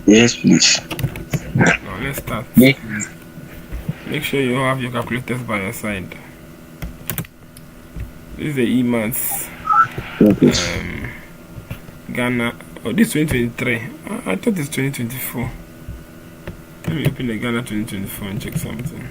Yes, please. Now let's start. Yes. Make sure you have your calculators by your side. This is the E-months. Ghana. Oh, this 2023. I thought it's 2024. Let me open the Ghana 2024 and check something.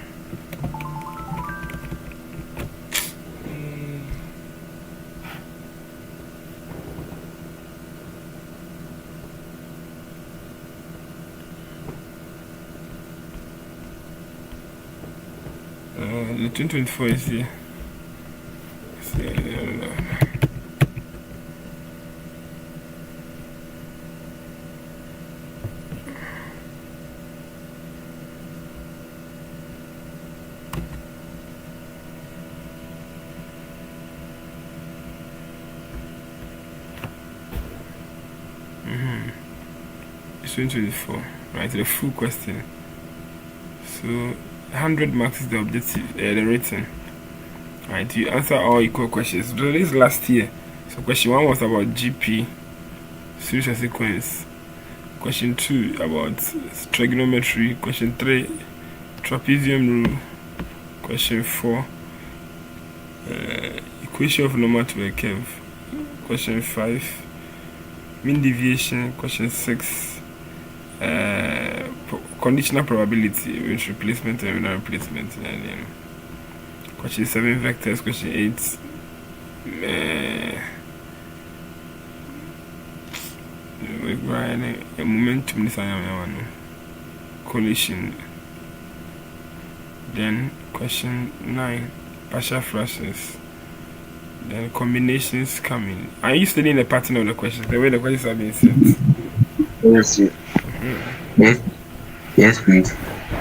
The 2024 is here. It's 2024, right? The full question. So 100 marks is the objective, the rating. Right, you answer all equal questions. So this last year. So question 1 was about GP, series and sequence. Question 2 about trigonometry. Question 3, trapezium rule. Question 4, equation of normal to a curve. Question 5, mean deviation. Question 6, conditional probability with replacement and without replacement. And question 7, vectors. Question 8, a momentum collision. Then question 9, partial fractions. Then combinations coming. Are you studying the pattern of the questions, the way the questions are being set? Yes. Yes. Yes, please.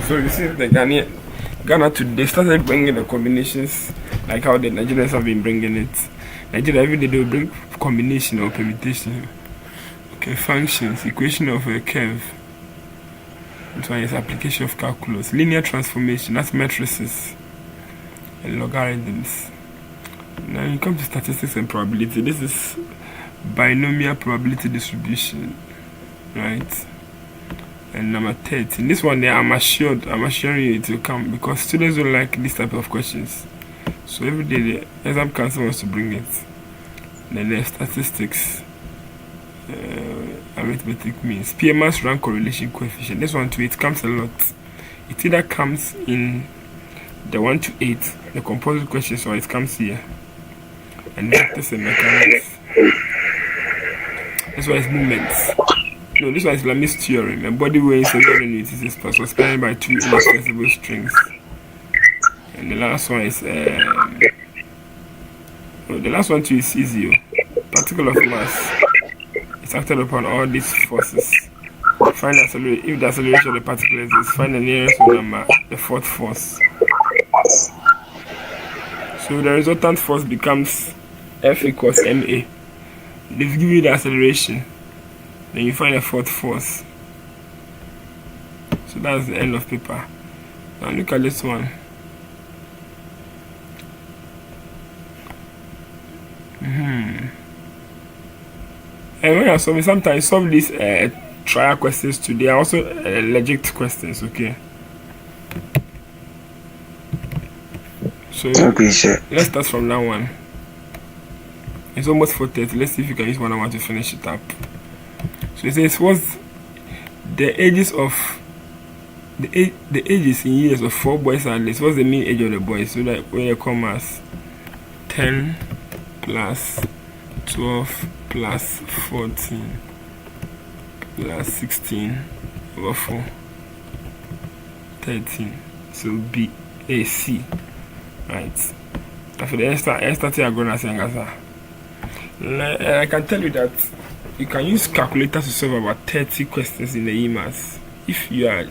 So you see the Ghana today, they started bringing the combinations like how the Nigerians have been bringing it. Nigeria every day they will bring combination or permutation. Okay, functions, equation of a curve. This one is application of calculus, linear transformation, that's matrices, and logarithms. Now you come to statistics and probability. This is binomial probability distribution, right? And number 13. This one there, I'm assuring you it will come because students don't like this type of questions. So every day the exam council wants to bring it. Then there's statistics, arithmetic means, PMS rank correlation coefficient. This one too, it comes a lot. It either comes in the 1 to 8, the composite questions, or it comes here. And vectors and mechanics. This one is movements. No, this one is Lamy's theorem. A body weighing 7 units is suspended by 2 inextensible strings. And the last one is the last one too is easy. Particle of mass is acted upon all these forces. Find acceleration. If the acceleration of the particle is find the nearest number, the fourth force. So the resultant force becomes F equals ma. They've given you the acceleration. Then you find a fourth force. So that's the end of paper. Now look at this one. And when I solve it, sometimes solve these trial questions too. They are also legit questions, okay? So Okay, sir. Let's start from that one. It's almost 4:30. Let's see if you can use 1 hour to finish it up. So it says, what's the ages of the ages in years of 4 boys at least? What's the mean age of the boys? So that when you come as 10 plus 12 plus 14 plus 16 over 4, 13. So B, A, C. Right. After the extra are going to say, I can tell you that you can use calculators to solve about 30 questions in the EMAS if you are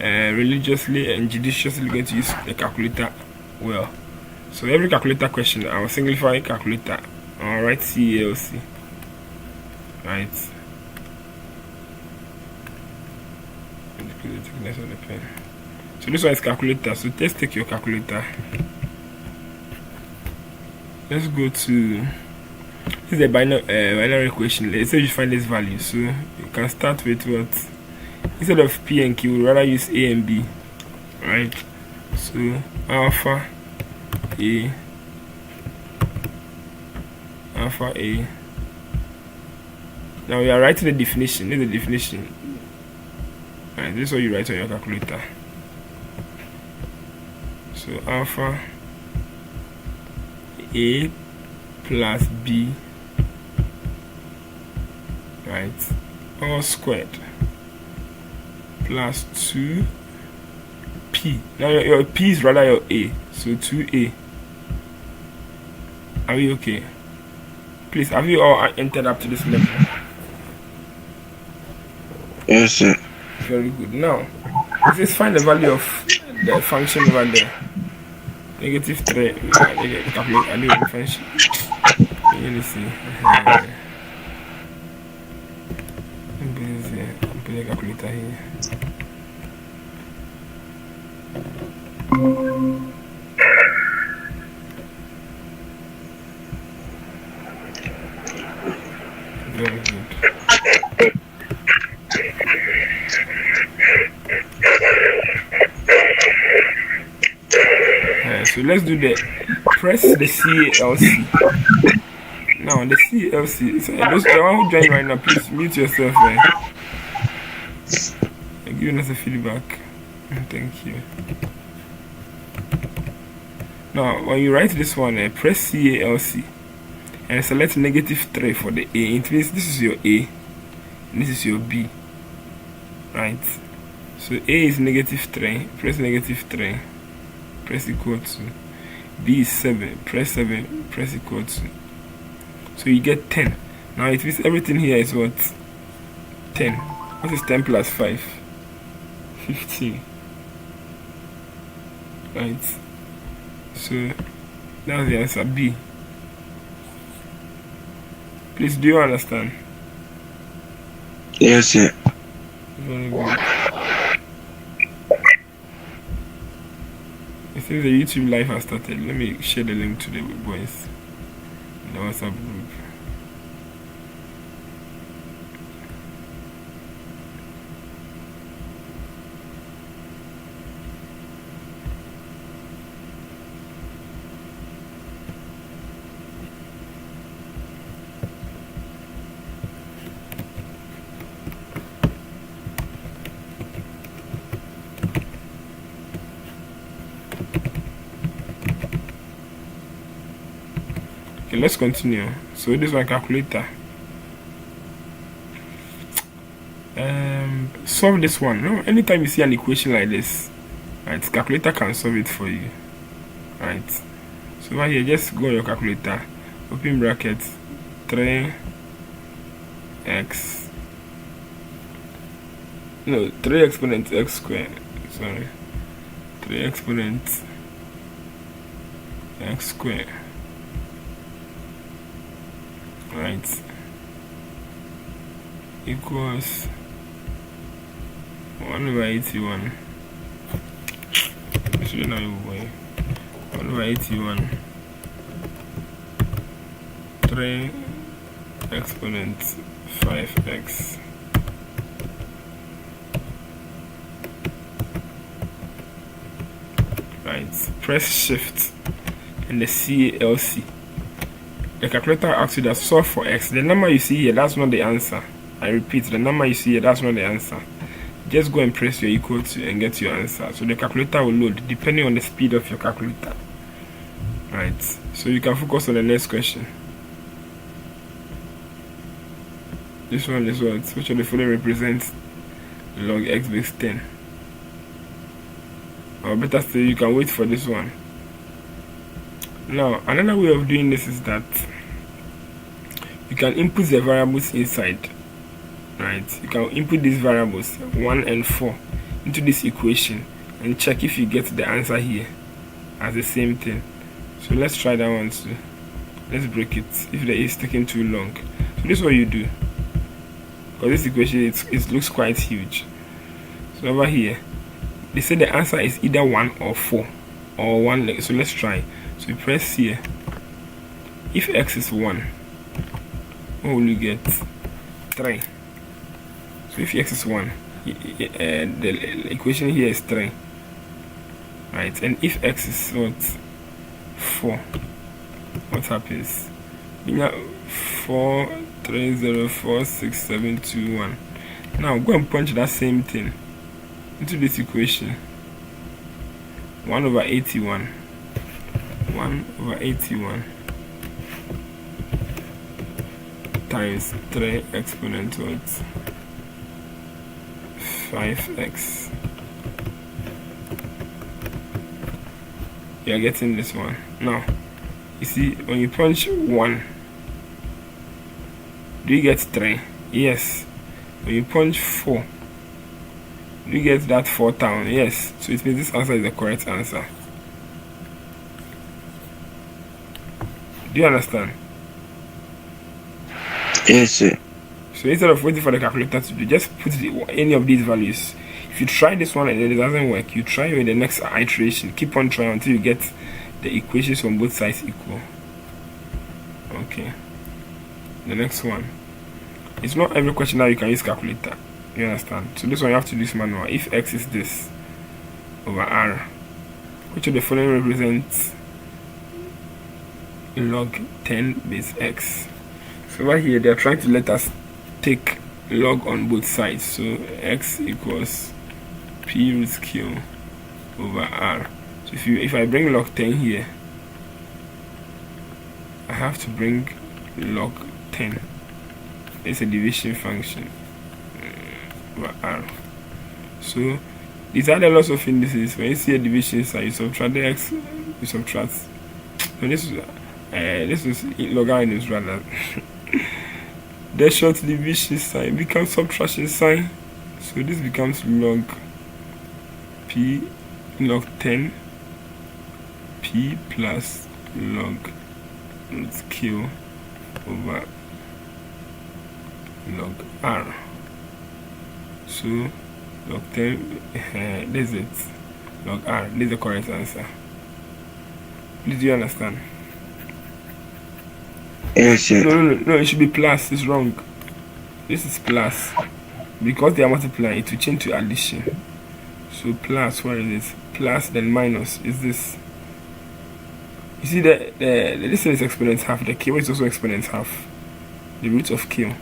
religiously and judiciously going to use the calculator well. So every calculator question, I will simplify calculator. I'll write CALC. Right. The thickness of the pen. So this one is calculator. So let's take your calculator. Let's go to this is a binary equation. Let's say you find this value. So you can start with what instead of P and Q, we rather use A and B, right? So alpha A. Now we are writing the definition. This is the definition. Right, this is what you write on your calculator. So alpha A plus B, right, all squared plus 2P. Now your P is rather your A, so 2A. Are we okay? Please, have you all entered up to this level? Yes, sir. Very good. Now, let's find the value of the function over there. Negative 3. Calculate. I do the function. Let me see. I'm putting a calculator here. Very good. So let's do the press the CALC. Now the CALC. So those the one who joined right now, please mute yourself. Giving us a feedback. Thank you. Now when you write this one, press CALC and select -3 for the A. It means this is your A and this is your B, right? So A is -3. Press -3. Press equal to. B is 7. Press 7. Press equal to. So you get 10. Now it means everything here is what? 10. What is 10 plus 5? 15. Right. So that's the answer, B. Please, do you understand? Yes, sir. Very good. I think the YouTube live has started. Let me share the link to the boys in the WhatsApp group. Okay, let's continue. So this one calculator. Solve this one. No, anytime you see an equation like this, right, calculator can solve it for you. Right. So right here, just go on your calculator, open bracket 3x. No, 3 exponent x squared. Sorry. 3 exponent x squared. Right, equals 1/81. Should not be 1/81. 3 exponent 5x. Right, press shift and the CALC. The calculator asks you to solve for x. The number you see here, that's not the answer. I repeat, the number you see here, that's not the answer. Just go and press your equal to and get your answer. So the calculator will load depending on the speed of your calculator. Right. So you can focus on the next question. This one is what? Which of the following represents log x base 10? Or better still, you can wait for this one. Now, another way of doing this is that you can input the variables inside. Right? You can input these variables 1 and 4 into this equation and check if you get the answer here as the same thing. So let's try that one too. Let's break it if the is taking too long. So this is what you do. Because this equation it looks quite huge. So over here, they say the answer is either 1 or 4 or 1. So let's try. So you press here. If x is 1, what will you get? 3. So if x is 1, the equation here is 3, right? And if x is what, 4, what happens? You have 4 3 0 4 6 7 2 1. Now go and punch that same thing into this equation. 1 over 81. 1 over 81 times 3 exponent what? 5x. You are getting this one. Now, you see, when you punch 1, do you get 3? Yes. When you punch 4, do you get that 4 down? Yes. So it means this answer is the correct answer. Do you understand? Yes, sir. So instead of waiting for the calculator to do, just put any of these values. If you try this one and it doesn't work, you try in the next iteration. Keep on trying until you get the equations from both sides equal. Okay. The next one. It's not every question now you can use calculator. You understand? So this one you have to use manual. If x is this over r, which of the following represents log 10 base x? So right here they are trying to let us take log on both sides. So x equals p root q over r. So if I bring log 10 here, I have to bring log 10. It's a division function over r. So these are the lots of indices. When you see a division sign, you subtract the x, you subtract. So this is logarithms rather. The short division sign becomes subtraction sign. So this becomes log p log 10 p plus log root q over log r. So log 10, this is it. Log r, this is the correct answer. Did you understand? Yes, sir. No, it should be plus. It's wrong. This is plus. Because they are multiplying, it will change to addition. So plus, where is it? Plus, then minus is this. You see this is exponent half. The q is also exponent half. The root of q.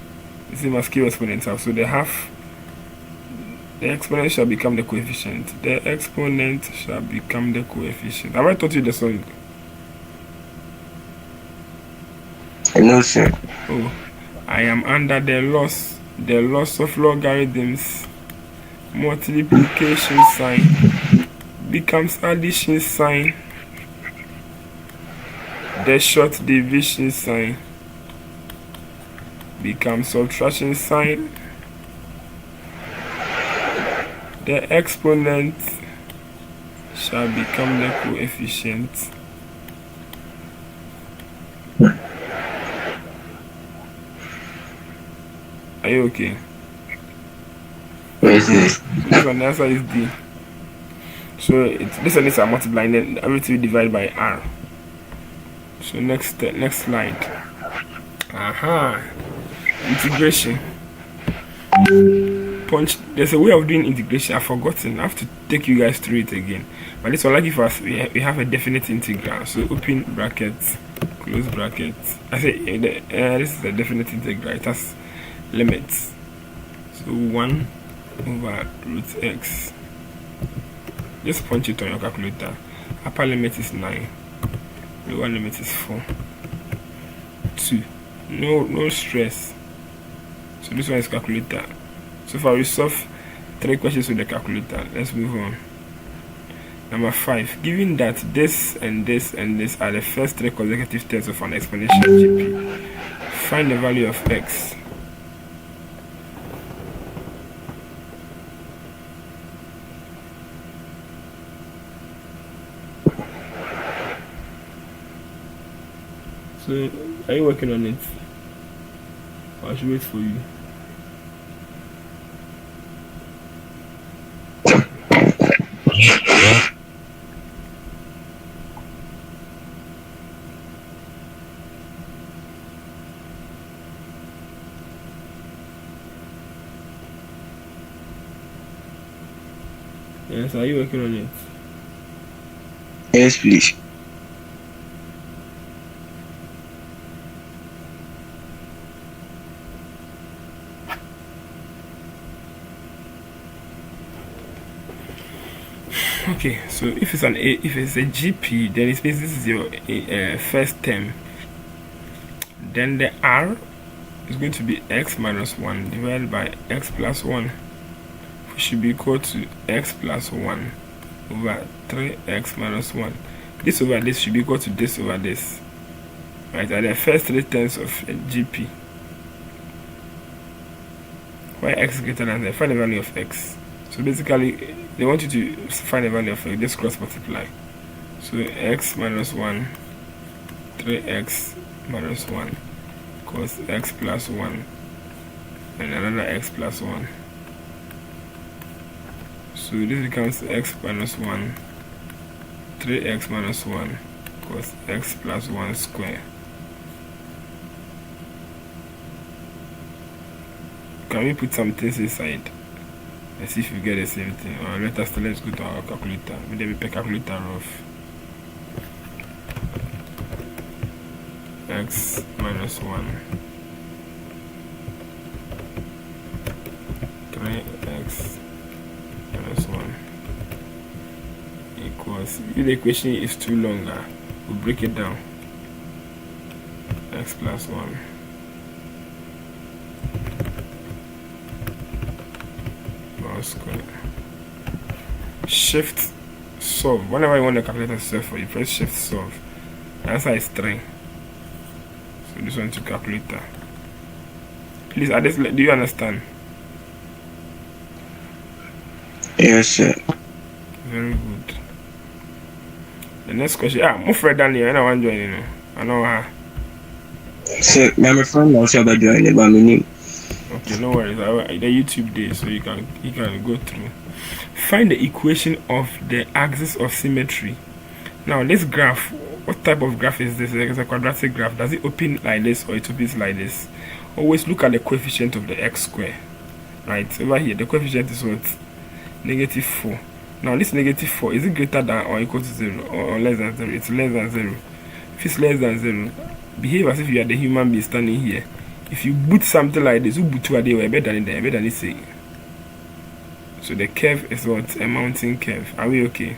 The same as q exponent half. So the half, the exponent shall become the coefficient. The exponent shall become the coefficient. Have I taught you the song? No, sir. Oh, I am under the loss of logarithms. Multiplication sign becomes addition sign. The short division sign becomes subtraction sign. The exponent shall become the coefficient. Are you okay? Yes, sir. This one, the answer is D. So this and this are multiplying, then everything divided by r. So next slide. Aha. Integration. Punch. There's a way of doing integration. I've forgotten. I have to take you guys through it again. But this one, like if us, we have a definite integral. So open brackets, close brackets. I say this is a definite integral. It has limits. So 1 over root x. Just punch it on your calculator. Upper limit is 9. Lower limit is 4. 2. No stress. So this one is calculator. So far we solve 3 questions with the calculator. Let's move on. Number 5. Given that this and this and this are the first 3 consecutive terms of an exponential GP, find the value of x. So, are you working on it? Or I should wait for you? Yes, are you working on it? Yes, please. Okay, so if it's a GP, then it means this is your first term. Then the R is going to be x minus 1 divided by x plus 1, which should be equal to x plus 1 over 3x minus 1. This over this should be equal to this over this. Right, are the first 3 terms of a GP. Why x is greater than 0? Find the value of x. So basically, they want you to find the value of x. Just cross multiply. So x minus 1, 3x minus 1 equals x plus 1 and another x plus 1. So this becomes x minus 1, 3x minus 1 equals x plus 1 square. Can we put some things inside? Let's see if we get the same thing. Or let's go to our calculator. We then pick calculator of x minus 1, 3x minus 1 equals, if the equation is too long, we'll break it down. X plus 1 square. Shift solve. Whenever you want the calculator to solve for you, press shift solve. The answer is 3. So this one to calculator. Please, do you understand? Yes, sir. Very good. The next question. Move further down here. I want to join you. I know her. Sir, I'm a friend also about joining by my name. Okay, no worries. The YouTube day, so you can go through. Find the equation of the axis of symmetry. Now, this graph, what type of graph is this? It's a quadratic graph. Does it open like this or it opens like this? Always look at the coefficient of the x square. Right, over here, the coefficient is what? -4. Now, this -4, is it greater than or equal to 0 or less than 0? It's less than 0. If it's less than 0, behave as if you are the human being standing here. If you boot something like this, you boot 2 a day, we're better than it say. So the curve is what? A mountain curve. Are we okay?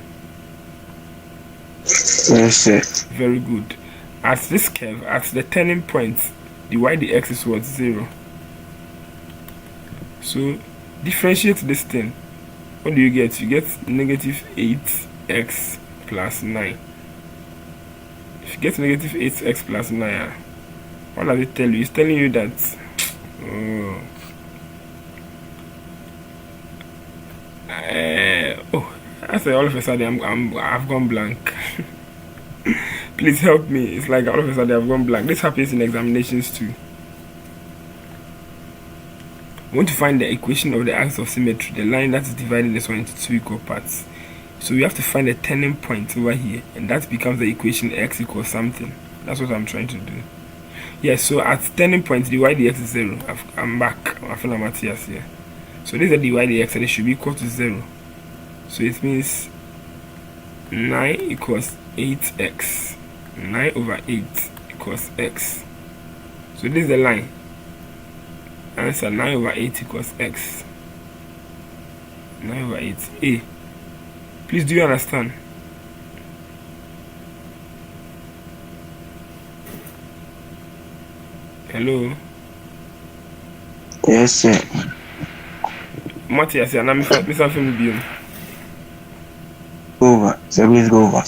Yes, sir. Very good. At this curve, at the turning point, the y dx is what? 0. So differentiate this thing. What do you get? You get -8x plus 9. If you get -8x plus 9, what does it tell you? It's telling you that I say all of a sudden I've gone blank. Please help me. It's like all of a sudden I've gone blank. This happens in examinations too. We want to find the equation of the axis of symmetry, the line that is dividing this one into 2 equal parts. So we have to find a turning point over here, and that becomes the equation x equals something. That's what I'm trying to do. Yes, so at turning point, the y dx is 0. I'm back. I feel I'm at here. So this is the y dx, and it should be equal to 0. So it means 9 equals 8x. 9 over 8 equals x. So this is the line. Answer 9 over 8 equals x. 9 over 8. A. Please, do you understand? Hello? Yes, sir. Matthias, I'm Mr. Film. Go over. So please go over.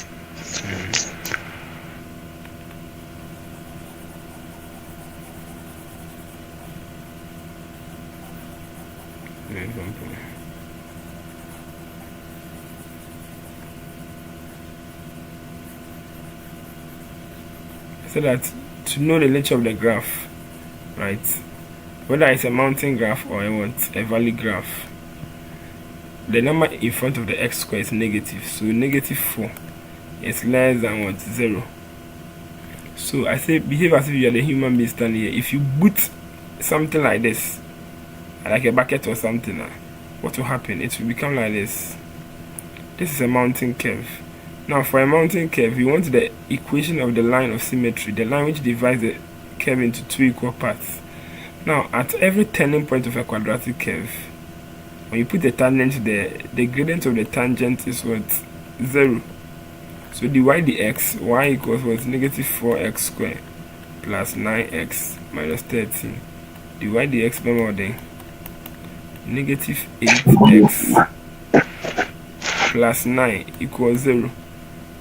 So that to know the nature of the graph, right, whether it's a mountain graph or a valley graph, the number in front of the x square is negative. So -4 is less than what? 0. So I say behave as if you are the human being standing here. If you boot something like this, like a bucket or something, what will happen? It will become like this. This is a mountain curve. Now for a mountain curve, we want the equation of the line of symmetry, the line which divides the curve into two equal parts. Now at every turning point of a quadratic curve, when you put the tangent there, the gradient of the tangent is what? 0. So dy dx, y equals what? Negative 4x squared plus 9x minus 13. Dy dx more than negative 8x plus 9 equals 0.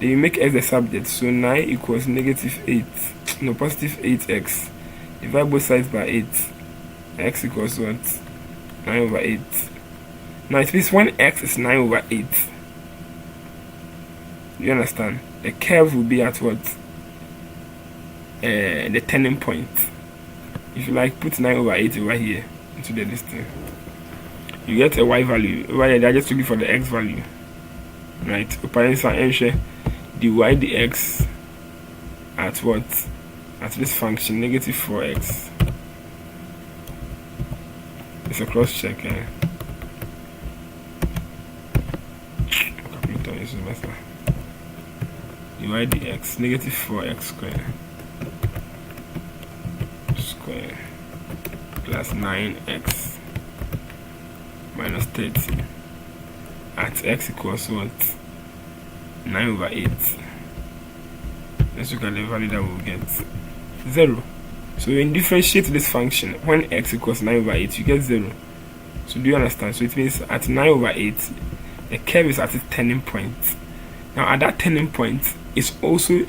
Then you make x the subject, so 9 equals negative 8, no, positive 8x. Divide both sides by 8. X equals what? 9 over 8. Now it means when x is 9 over 8, you understand? The curve will be at what? The turning point. If you like, put 9 over 8 over here into the distance. You get a y value. Over here, I just looking for the x value. Right? Dy dx at what? At this function, negative 4x. It's a cross check. Calculator is better. Dy dx, negative 4x square plus 9x minus 30 at x equals what? 9 over 8. Let's look at the value that we'll get. 0. So when you differentiate this function, when x equals 9 over 8, you get 0. So do you understand? So it means at 9 over 8, the curve is at its turning point. Now at that turning point is also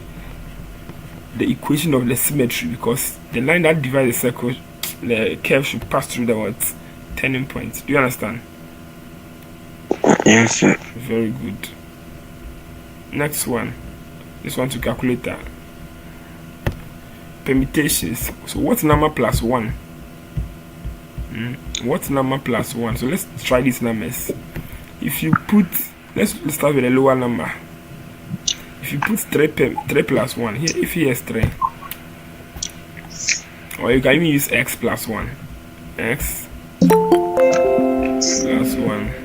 the equation of the symmetry, because the line that divides the circle, the curve should pass through the what? Turning point. Do you understand? Yes, sir. Very good. Next one. This one to calculate that. Permutations. So what number plus 1? What number plus 1? So let's try these numbers. If you put, let's start with a lower number. If you put 3 plus 1, here, if here is 3, or you can even use x plus 1. X plus 1.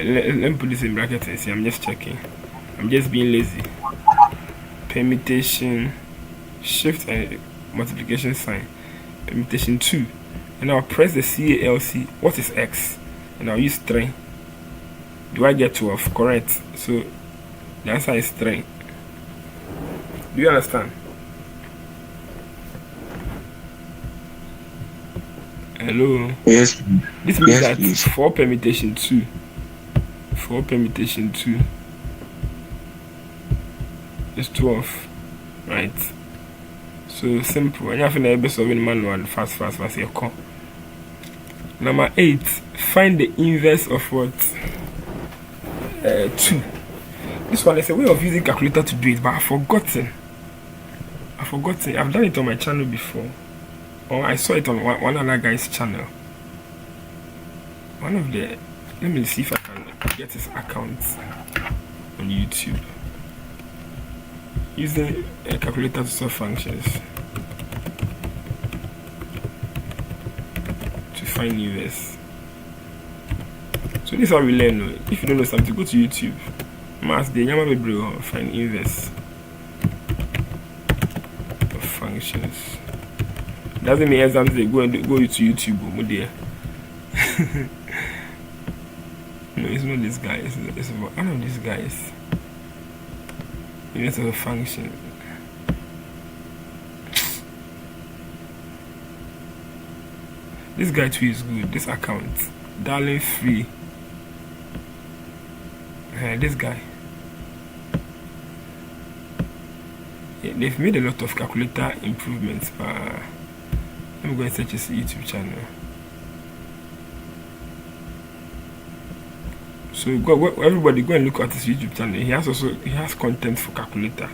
Let me put this in brackets and see. I'm just checking. I'm just being lazy. Permutation, shift and multiplication sign. Permutation 2. And I'll press the CALC. What is x? And I'll use 3. Do I get 12? Correct. So the answer is 3. Do you understand? Hello? Yes. This means that Please. 4 permutation 2. 4 permutation 2 is 12. Right? So simple. And you have to be solving manual fast. You call. Number 8. Find the inverse of what? 2. This one is a way of using calculator to do it, but I've forgotten. I've done it on my channel before. Or I saw it on one other guy's channel. One of the... Let me see if I can get his account on YouTube. Using a calculator to solve functions. To find inverse. So this is how we learn. If you don't know something, go to YouTube. Mass the Yama bro, find inverse of functions. Doesn't mean exams they go to YouTube, dear. No, it's not this guy. It's one of these guys. Inverse of a function. This guy too is good. This account, darling free. This guy. Yeah, they've made a lot of calculator improvements, but let me go and search his YouTube channel. So everybody go and look at his YouTube channel. He has content for calculator.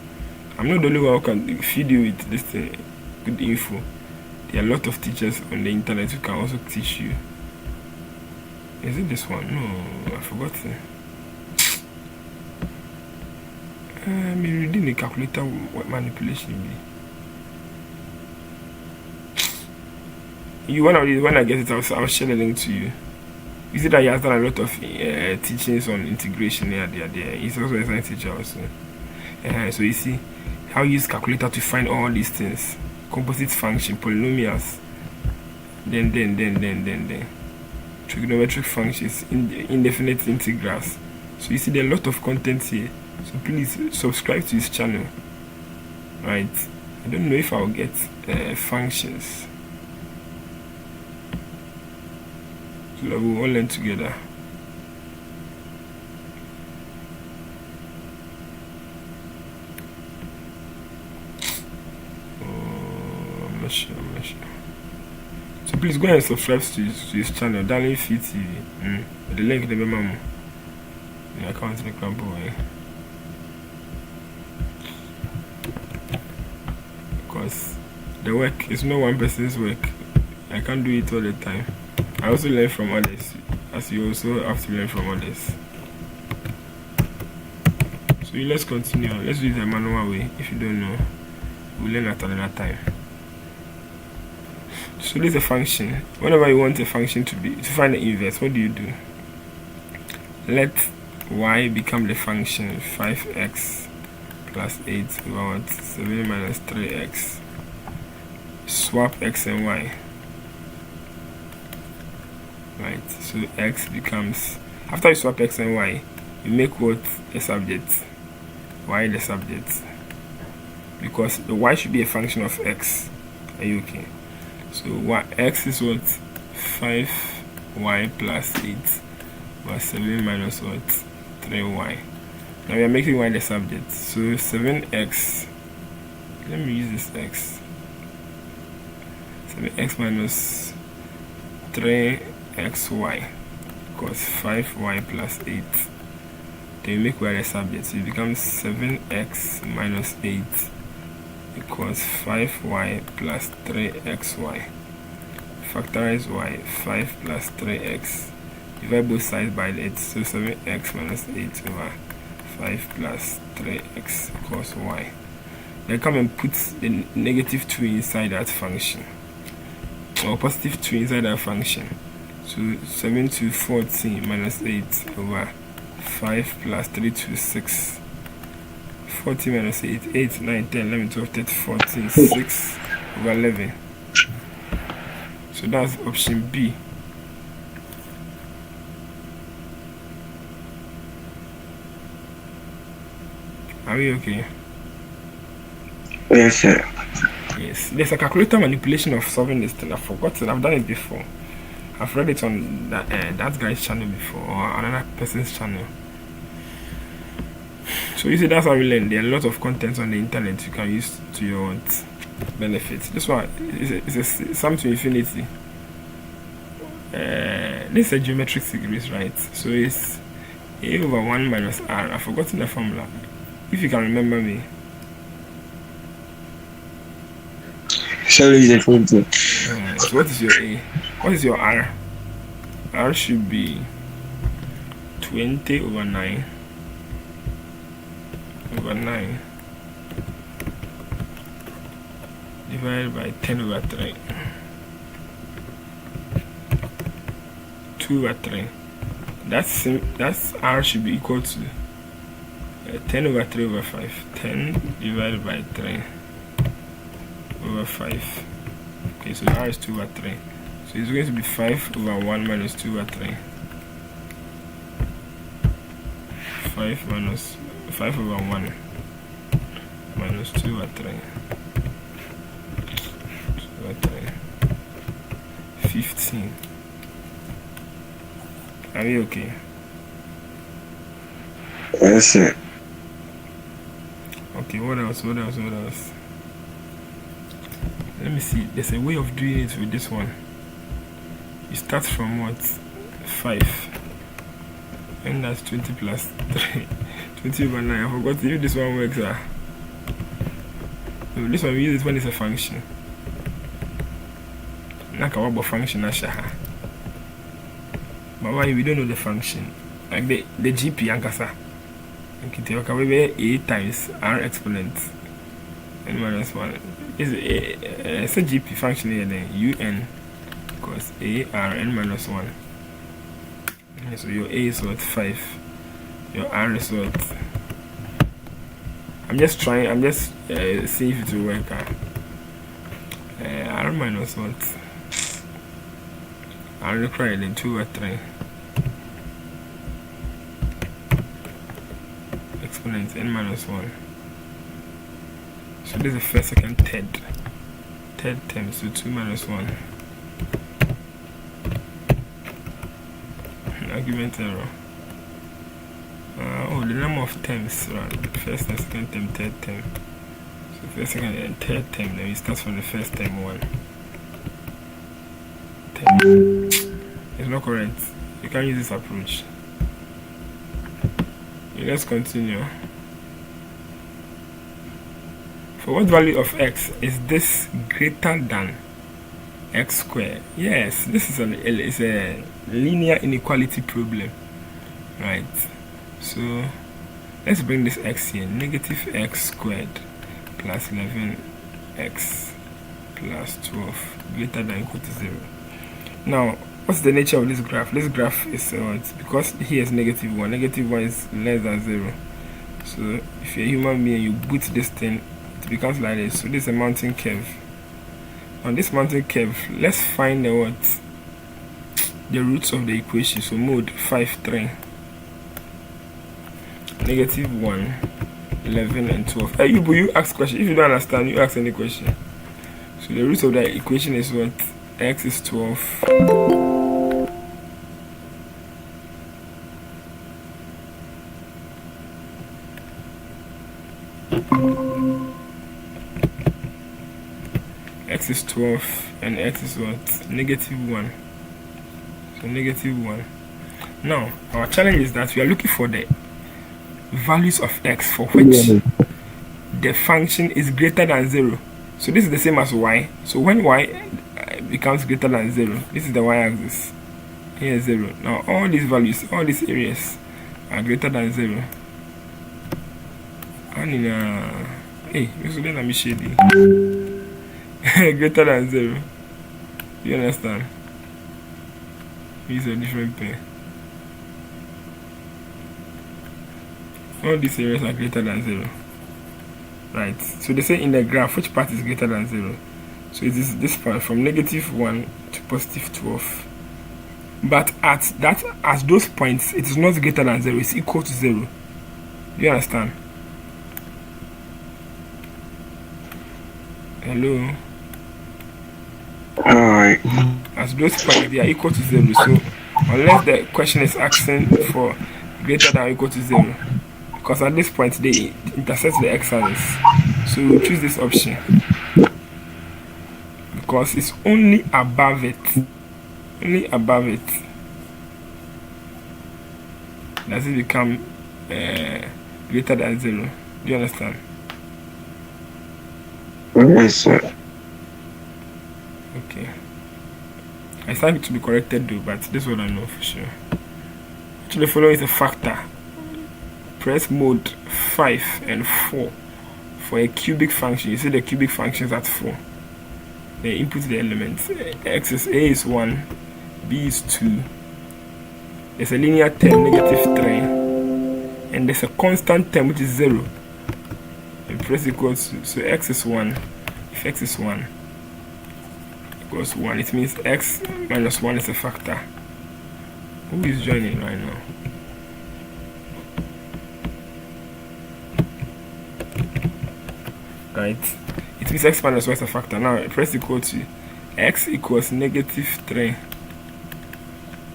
I'm not the only one who can feed you with this good info. There are a lot of teachers on the internet who can also teach you. Is it this one? No, I forgot it. Me reading the calculator what manipulation be. You when I get it, I'll share the link to you. You see that he has done a lot of teachings on integration there. He's also a science teacher also. So you see how you use calculator to find all these things: composite function, polynomials, then trigonometric functions, indefinite integrals. So you see there are a lot of content here. So please subscribe to his channel. Right? I don't know if I'll get functions. So that we'll all learn together. I'm not sure. So please go and subscribe to his channel, Darling Fit TV. The link in the memo. I can't make my boy. Because the work is not one person's work. I can't do it all the time. I also learn from others, as you also have to learn from others. So let's continue. Let's do it the manual way. If you don't know, we'll learn at another time. So this is a function. Whenever you want a function to find the inverse, what do? Let y become the function 5x plus 8 over 7 minus 3x. Swap x and y. Right, so x becomes, after you swap x and y, you make what the subject, y the subject, because the y should be a function of x. Are you okay? So x is what? 5y plus 8 plus 7 minus what? 3y. Now we are making y the subject, so 7x, let me use this x, 7x minus 3xy equals 5y plus 8. Then you make y the subject, so it becomes 7x minus 8 equals 5y plus 3xy. Factorize y, 5 plus 3x. Divide both sides by 8, so 7x minus 8 over 5 plus 3x equals y. Then come and put the negative 2 inside that function, or positive 2 inside that function. So 7 to 14 minus 8 over 5 plus 3 to 6. 14 minus 8, 8, 9, 10, 11, 12, 13, 14, 6 over 11. So that's option B. Are we okay? Yes, sir. Yes. There's a calculator manipulation of solving this thing. I've forgotten. I've done it before. I've read it on that guy's channel before, or another person's channel. So you see, that's how we learn. There are a lot of content on the internet you can use to your benefit. This one is a sum to infinity. This is a geometric series, right? So it's a over 1 minus r. I've forgotten the formula. If you can remember me. So is it for you? So what is your a? What is your r? R should be 20 over 9 over 9 divided by 10 over 3. 2 over 3. That's r should be equal to 10 over 3 over 5. 10 divided by 3 over 5. Okay, so r is 2 over 3. So it's going to be 5 over 1 minus 2 over 3. 5 over 1 minus 2 over 3. 2 over 3. 15. Are we okay? Yes, sir. Okay, what else? Let me see. There's a way of doing it with this one. You start from what? 5. And that's 20 plus 3. 20 over 9. I forgot if this one works. No, this one we use this one is a function. Nakawabo function ashaha. But why we don't know the function? Like the GP ankasa. Okay, we be a times r exponent n minus 1 is a GP function here then un because a r n minus 1. So your a is what 5, your r is what, I'm just seeing if it will work out. R minus what, r required in 2 or 3 exponent n minus 1. So this is the first, second, third term, so 2 minus 1. Argument error. The number of terms, right? First and second term, third term. So first, second, and third term. Then we start from the first term 1. It's not correct. You can't use this approach. Okay, let's continue. For what value of x is this greater than x squared? Yes, this is a linear inequality problem, right? So let's bring this x here. Negative x squared plus 11x plus 12 greater than or equal to 0. Now, what's the nature of this graph? This graph is it's because here is negative 1. Negative 1 is less than 0. So if you're a human being, you boot this thing, it becomes like this. So this is a mountain curve. On this mountain curve, let's find the roots of the equation. So mode 5, 3. Negative 1, 11, and 12. You ask question. If you don't understand, you ask any question. So the root of the equation is what? X is 12. X is 12 and x is what? Negative 1. So negative 1. Now, our challenge is that we are looking for the values of x for which the function is greater than 0. So this is the same as y. So when y becomes greater than 0, this is the y-axis. Here is 0. Now all these values, all these areas are greater than 0. And hey, let me shade greater than 0. You understand? These are different thing. All these areas are greater than 0. Right. So they say in the graph which part is greater than 0. So it is this part from negative 1 to positive 12. But at those points, it is not greater than 0. It's equal to 0. Do you understand? Hello. Alright. As those points, they are equal to 0. So unless the question is asking for greater than or equal to 0, because at this point they intersect the x-axis, so we'll choose this option because it's only above it. Only above it does it become greater than 0. Do you understand? Yes, sir. Okay. I stand it to be corrected though, but this one I know for sure. Actually, the following is a factor. Press mode 5 and 4 for a cubic function. You see the cubic functions at 4. They input the elements. X is A is 1, B is 2. There's a linear term, negative 3. And there's a constant term which is 0. And press equals to, so X is 1. If X is 1 equals 1, it means X minus 1 is a factor. Who is joining right now? Right, it means x minus 1 is a factor. Now press equal to x equals negative 3.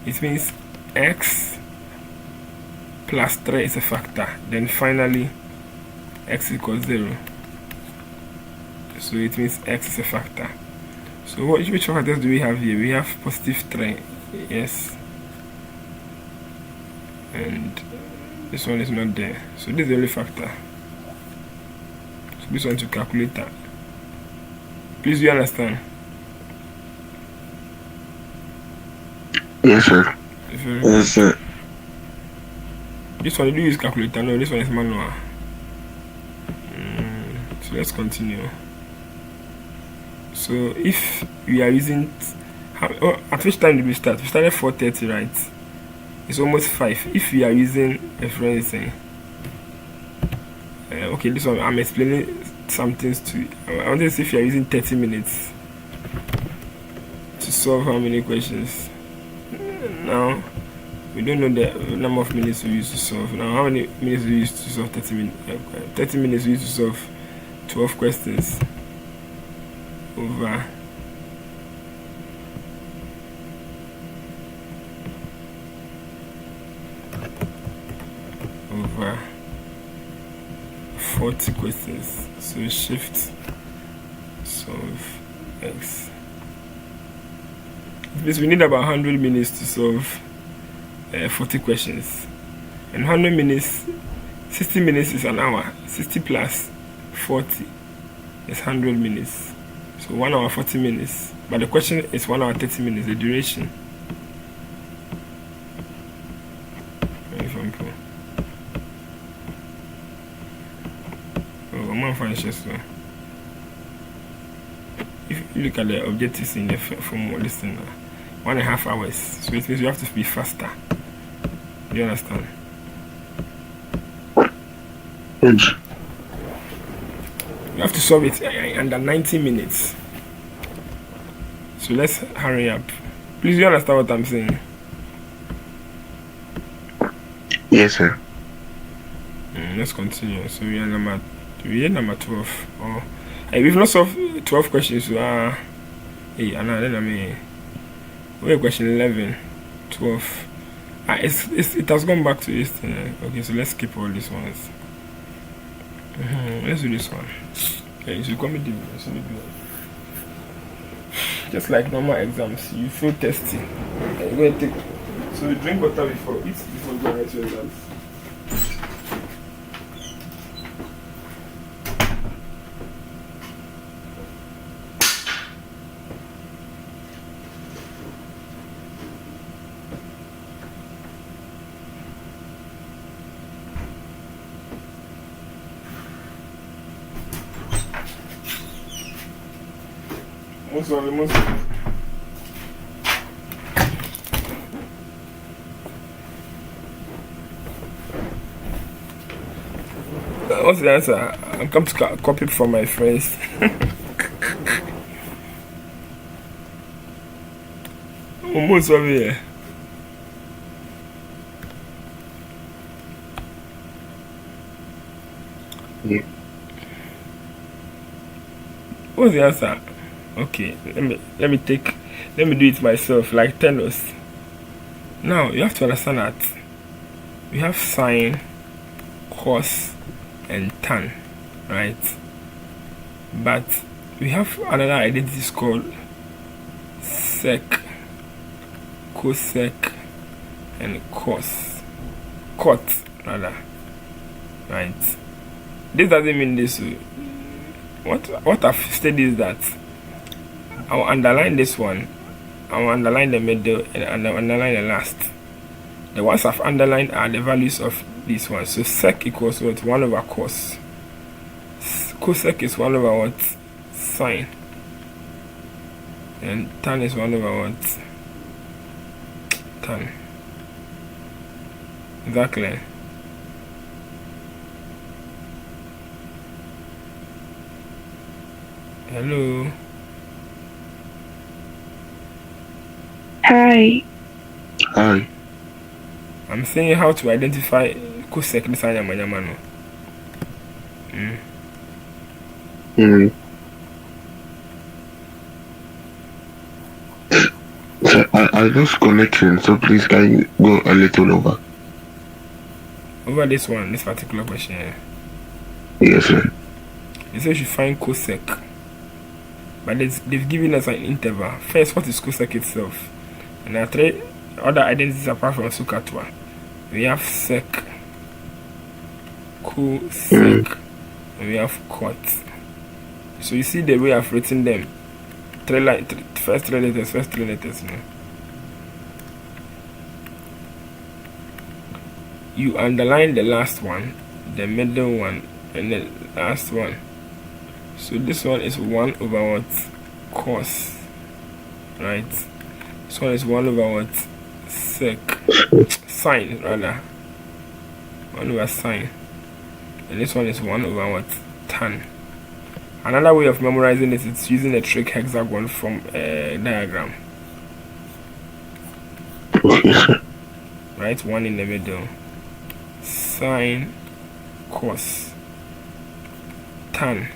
It means x plus 3 is a factor. Then finally x equals 0. So it means x is a factor. So which factors do we have here? We have positive 3. Yes. And this one is not there. So this is the only factor. So this one to calculate that. Please, do you understand? Yes, sir. Yes, sir. This one, you do use calculator. No, this one is manual. So let's continue. So if we are using, at which time did we start? We started 4:30, right? It's almost 5. If we are using a phrase, okay, this one I'm explaining some things to you. I want to see if you are using 30 minutes to solve how many questions. Now we don't know the number of minutes we use to solve. Now how many minutes we use to solve 30 minutes? 30 minutes we use to solve 12 questions over 40 questions. So shift solve X. It means we need about 100 minutes to solve 40 questions. And 100 minutes, 60 minutes is an hour. 60 plus 40 is 100 minutes. So 1 hour 40 minutes. But the question is 1 hour 30 minutes, the duration. For example. I'm going to find this one. If you look at the objectives in the form of this thing, 1.5 hours. So it means you have to be faster. Do you understand? Yes. You have to solve it under 90 minutes. So let's hurry up. Please, do you understand what I'm saying? Yes, sir. Let's continue. So we are number 12. Oh, hey, we've not solved 12 questions. So hey, Anna, then I mean, we're question 11, 12. It has gone back to this thing. Okay, so let's skip all these ones. Let's do this one. Okay, you should come with the just like normal exams, you feel thirsty. You're going to take. So you drink water before you go write your exams. Most what's the answer? I'm come to copy from my friends. Almost over here. Yeah. What's the answer? Okay, let me do it myself, like tennis. Now you have to understand that we have sine, cos, and tan, right? But we have another identity called sec, cosec, and cot rather, right? This doesn't mean this. What I've stated is that I'll underline this one, I'll underline the middle, and I'll underline the last. The ones I've underlined are the values of this one. So sec equals what? 1 over cos. Cosec is 1 over what? Sine. And tan is 1 over what? Tan. Is that clear? Hello. Hi. Hi. I'm saying how to identify cosec this anyamanyamano. So I lost connection, so please can you go a little over? Over this one, this particular question. Yes, sir. They say you should find cosec. But they've given us an interval. First, what is cosec itself? And there are 3 other identities apart from SOHCAHTOA. We have sec, cosec, and we have cot. So you see the way I've written them. First three letters. you underline the last one, the middle one, and the last one. So this one is 1 over what? Cos, right? This one is 1 over what? Sec, sine rather. 1 over sine. And this one is 1 over what? Tan. Another way of memorizing this is using a trig hexagon from a diagram. Right, 1 in the middle. Sine, cos, tan.